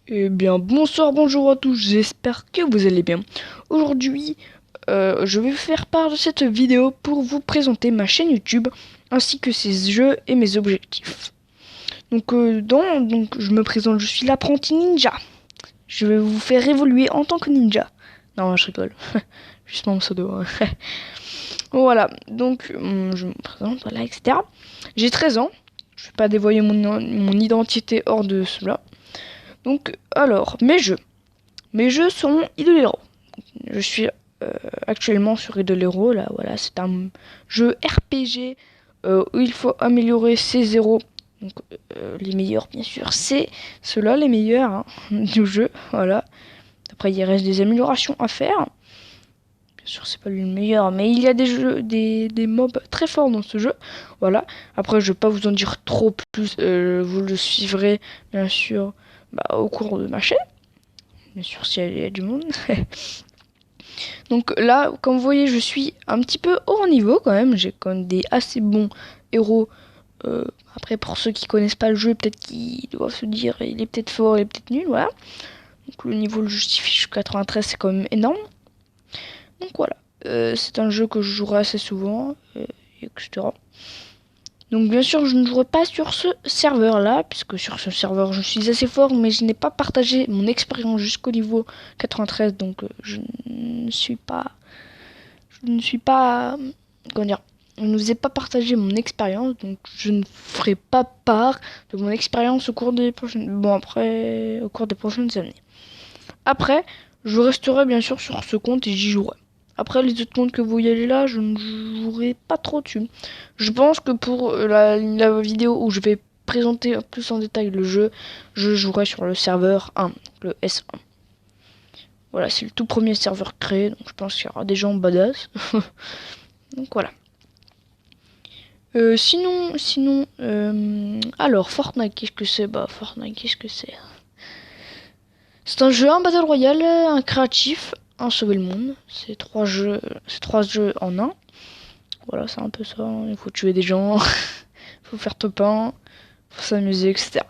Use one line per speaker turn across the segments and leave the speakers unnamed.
Eh bien, bonsoir, bonjour à tous, j'espère que vous allez bien. Aujourd'hui, je vais vous faire part de cette vidéo pour vous présenter ma chaîne YouTube, ainsi que ses jeux et mes objectifs. Donc, je me présente, je suis l'apprenti ninja. Je vais vous faire évoluer en tant que ninja. Non, je rigole. Juste mon pseudo. Voilà, donc je me présente, voilà, etc. J'ai 13 ans. Je ne vais pas dévoiler mon identité hors de cela. Donc, alors, mes jeux. Mes jeux sont Idle Hero. Je suis actuellement sur Idle Hero. Là, voilà, c'est un jeu RPG où il faut améliorer ses zéros. Donc, les meilleurs, bien sûr, c'est ceux-là, les meilleurs du jeu. Voilà. Après, il reste des améliorations à faire. Bien sûr, c'est pas lui le meilleur, mais il y a des mobs très forts dans ce jeu. Voilà. Après, je vais pas vous en dire trop plus. Vous le suivrez, bien sûr, au cours de ma chaîne. Bien sûr, s'il y a du monde. Donc là, comme vous voyez, je suis un petit peu haut niveau quand même. J'ai quand même des assez bons héros. Après, pour ceux qui connaissent pas le jeu, peut-être qu'ils doivent se dire il est peut-être fort, il est peut-être nul, voilà. Donc le niveau le justifie jusqu'à 93, c'est quand même énorme. Donc voilà, c'est un jeu que je jouerai assez souvent, etc. Donc bien sûr, je ne jouerai pas sur ce serveur-là, puisque sur ce serveur, je suis assez fort, mais je n'ai pas partagé mon expérience jusqu'au niveau 93, donc je ne suis pas... Comment dire, je ne vous ai pas partagé mon expérience, donc je ne ferai pas part de mon expérience au cours des prochaines... Bon, après, au cours des prochaines années. Après, je resterai bien sûr sur ce compte et j'y jouerai. Après, les autres comptes que vous voyez là, je ne jouerai pas trop dessus. Je pense que pour la vidéo où je vais présenter plus en détail le jeu, je jouerai sur le serveur 1, le S1. Voilà, c'est le tout premier serveur créé, donc je pense qu'il y aura des gens badass. Donc voilà. Alors Fortnite, qu'est-ce que c'est? Fortnite, qu'est-ce que c'est? C'est un jeu, un battle royale, un créatif, un sauver le monde. C'est trois jeux en un. Voilà, c'est un peu ça. Il faut tuer des gens, il faut faire top 1, il faut s'amuser, etc.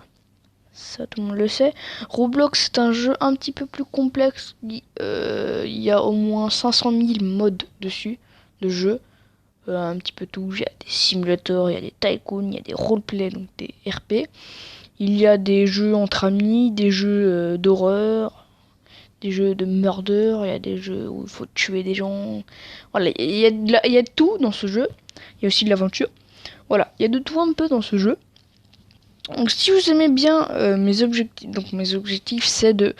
Ça, tout le monde le sait. Roblox, c'est un jeu un petit peu plus complexe. Il y a au moins 500 000 modes dessus, de jeu. Un petit peu tout. Il y a des simulateurs, il y a des tycoons, il y a des roleplay, donc des RP. Il y a des jeux entre amis, des jeux d'horreur, des jeux de murder, il y a des jeux où il faut tuer des gens. Voilà, il y a de tout dans ce jeu. Il y a aussi de l'aventure. Voilà, il y a de tout un peu dans ce jeu. Donc si vous aimez bien mes objectifs, c'est de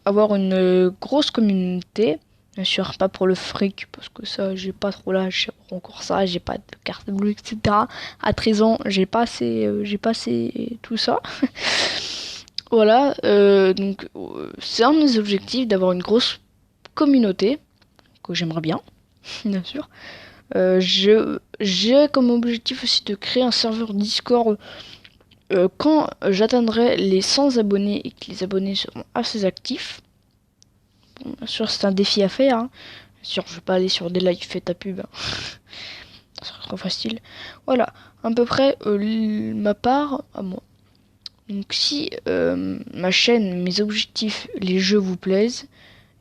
avoir une grosse communauté. Bien sûr, pas pour le fric, parce que ça, j'ai pas trop l'âge encore ça, j'ai pas de carte bleue, etc. À 13 ans, j'ai pas assez tout ça. Voilà, c'est un de mes objectifs d'avoir une grosse communauté, que j'aimerais bien, bien sûr. J'ai comme objectif aussi de créer un serveur Discord quand j'atteindrai les 100 abonnés et que les abonnés seront assez actifs. Bon, bien sûr, c'est un défi à faire. Bien sûr, je vais pas aller sur des lives faits à pub. Ça serait trop facile. Voilà, à peu près ma part à moi. Donc si ma chaîne, mes objectifs, les jeux vous plaisent,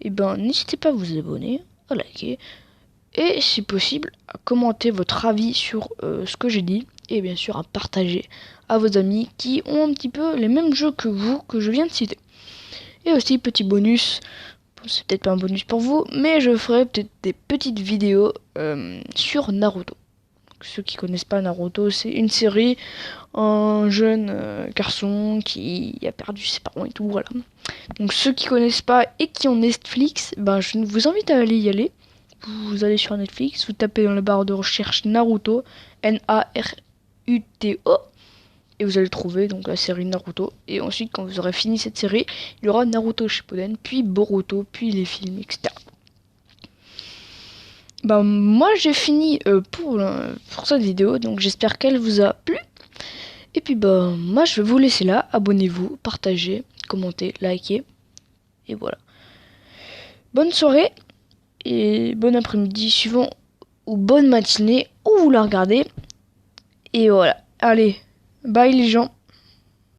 n'hésitez pas à vous abonner, à liker, et si possible, à commenter votre avis sur ce que j'ai dit, et bien sûr à partager à vos amis qui ont un petit peu les mêmes jeux que vous, que je viens de citer. Et aussi, petit bonus, c'est peut-être pas un bonus pour vous, mais je ferai peut-être des petites vidéos sur Naruto. Donc, ceux qui connaissent pas Naruto, c'est une série, un jeune garçon qui a perdu ses parents et tout, voilà. Donc ceux qui connaissent pas et qui ont Netflix, je vous invite à aller y aller. Vous allez sur Netflix, vous tapez dans la barre de recherche Naruto, Naruto, et vous allez trouver donc la série Naruto. Et ensuite, quand vous aurez fini cette série, il y aura Naruto Shippuden, puis Boruto, puis les films, etc. Moi j'ai fini pour cette vidéo, donc j'espère qu'elle vous a plu. Et puis moi je vais vous laisser là, abonnez-vous, partagez, commentez, likez, et voilà. Bonne soirée, et bon après-midi suivant, ou bonne matinée, où vous la regardez. Et voilà, allez, bye les gens.